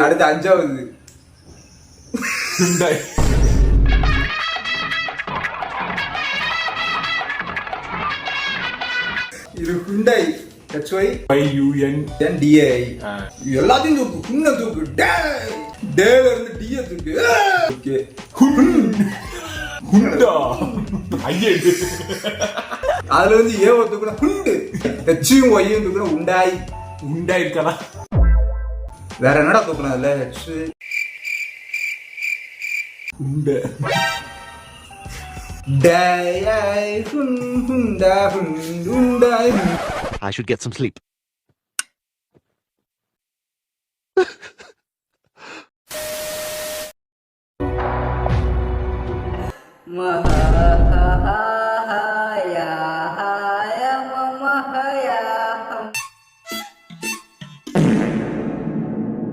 அடுத்து அஞ்சாவது ஹுண்டாய். இது ஹுண்டாய் HY YUN. DAI எல்லாத்தையும் தூக்கு ஹுன்ன தூக்கு டேல இருந்து டிய தூக்கு ஓகே ஹுண்டா. ஐயே. அதுல வந்து ஏ தூக்குனா ஹுண்டு ஹெச்சும் ஒய்யும் தூக்குனா உண்டாய். உண்டா இருக்கலாம். வேற என்னடா தூக்கலாம் அதுல ஹெச் உண்ட. டேய் ஹுண்டா Hyundai. I should get some sleep.